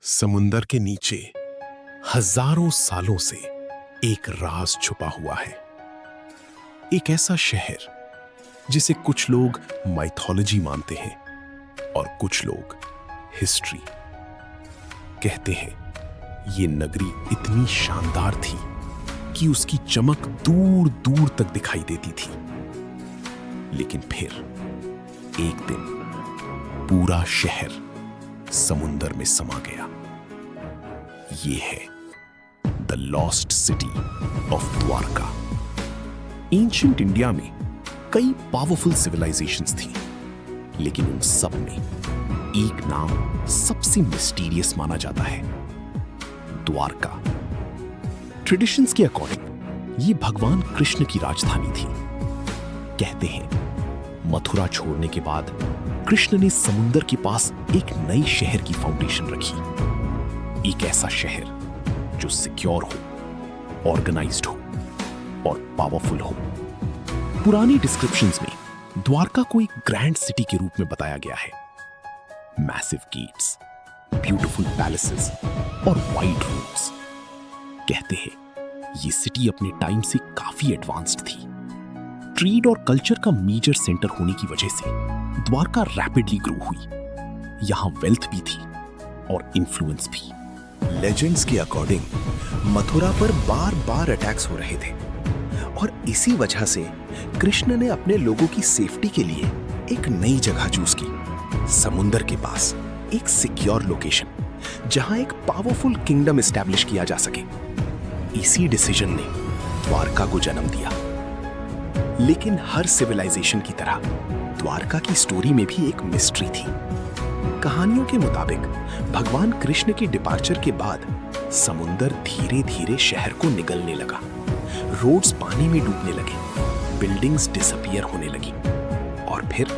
समुंदर के नीचे हजारों सालों से एक राज छुपा हुआ है। एक ऐसा शहर जिसे कुछ लोग माइथोलॉजी मानते हैं और कुछ लोग हिस्ट्री। कहते हैं ये नगरी इतनी शानदार थी कि उसकी चमक दूर दूर तक दिखाई देती थी। लेकिन फिर एक दिन पूरा शहर समुंदर में समा गया। ये है the lost city of Dwarka. Ancient India में कई पावरफुल सिविलाइजेशंस थी, लेकिन उन सब में एक नाम सबसे मिस्टीरियस माना जाता है, द्वारका। ट्रेडिशंस के अकॉर्डिंग ये भगवान कृष्ण की राजधानी थी। कहते हैं मथुरा छोड़ने के बाद कृष्ण ने समुंदर के पास एक नई शहर की फाउंडेशन रखी। एक ऐसा शहर जो सिक्योर हो, ऑर्गेनाइज्ड हो और पावरफुल हो। पुरानी डिस्क्रिप्शंस में द्वारका को एक ग्रैंड सिटी के रूप में बताया गया है। मैसिव गेट्स, ब्यूटीफुल पैलेसेस और वाइड रूम्स। कहते हैं ये सिटी अपने टाइम से काफी एडवांस्ड थी। ट्रेड और कल्चर का मेजर सेंटर होने की वजह से द्वारका रैपिडली ग्रो हुई। यहां वेल्थ भी थी और इन्फ्लुएंस भी। लेजेंड्स के अकॉर्डिंग मथुरा पर बार बार अटैक्स हो रहे थे और इसी वजह से कृष्ण ने अपने लोगों की सेफ्टी के लिए एक नई जगह चूज की, समुंदर के पास एक सिक्योर लोकेशन जहां एक पावरफुल किंगडम एस्टैब्लिश किया जा सके। इसी डिसीजन ने द्वारका को जन्म दिया। लेकिन हर सिविलाइजेशन की तरह द्वारका की स्टोरी में भी एक मिस्ट्री थी। कहानियों के मुताबिक भगवान कृष्ण के डिपार्चर के बाद समुंदर धीरे धीरे शहर को निगलने लगा। रोड्स पानी में डूबने लगे, बिल्डिंग्स डिसअपीयर होने लगी और फिर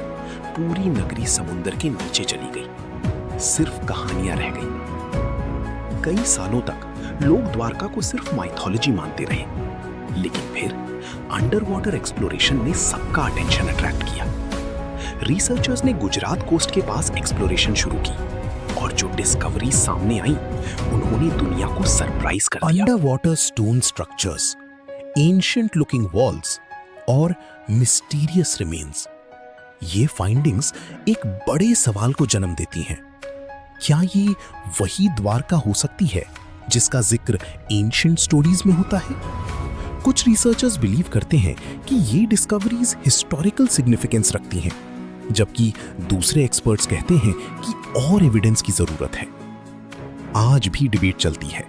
पूरी नगरी समुंदर के नीचे चली गई। सिर्फ कहानियां रह गई। कई सालों तक लोग द्वारका को सिर्फ माइथोलॉजी मानते रहे, लेकिन फिर अंडर वाटर एक्सप्लोरेशन ने सबका अटेंशन अट्रैक्ट किया। रिसर्चर्स ने गुजरात कोस्ट के पास एक्सप्लोरेशन शुरू की और जो डिस्कवरी सामने आई उन्होंने दुनिया को सरप्राइज कर दिया। Under water stone structures, ancient looking walls और मिस्टीरियस रिमेन्स। ये फाइंडिंग्स एक बड़े सवाल को जन्म देती हैं। क्या ये वही द्वारका हो सकती है जिसका जिक्र एंशिएंट स्टोरीज में होता है? कुछ रिसर्चर्स बिलीव करते हैं कि ये डिस्कवरीज हिस्टोरिकल सिग्निफिकेंस रखती हैं, जबकि दूसरे एक्सपर्ट्स कहते हैं कि और एविडेंस की जरूरत है। आज भी डिबेट चलती है,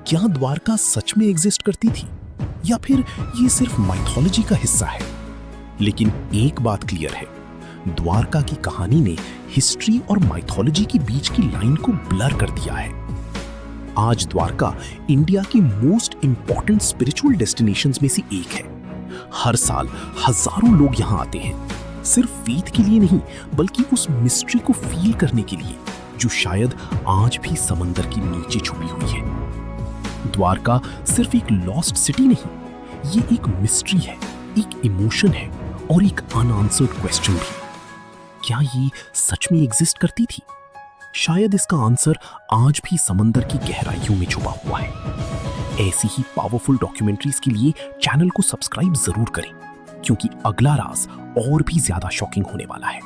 क्या द्वारका सच में एग्जिस्ट करती थी या फिर ये सिर्फ माइथोलॉजी का हिस्सा है? लेकिन एक बात क्लियर है, द्वारका की कहानी ने हिस्ट्री और माइथोलॉजी के बीच की लाइन को ब्लर कर दिया है। आज द्वारका इंडिया की मोस्ट इंपॉर्टेंट स्पिरिचुअल डेस्टिनेशंस में से एक है। हर साल हजारों लोग यहां आते हैं, सिर्फ फेथ के लिए नहीं बल्कि उस मिस्ट्री को फील करने के लिए जो शायद आज भी समंदर के नीचे छुपी हुई है। द्वारका सिर्फ एक लॉस्ट सिटी नहीं, ये एक मिस्ट्री है, एक इमोशन है और एक अनआंसर्ड क्वेश्चन भी। क्या ये सच में एग्जिस्ट करती थी? शायद इसका आंसर आज भी समंदर की गहराइयों में छुपा हुआ है। ऐसी ही पावरफुल डॉक्यूमेंट्रीज के लिए चैनल को सब्सक्राइब जरूर करें, क्योंकि अगला राज और भी ज्यादा शॉकिंग होने वाला है।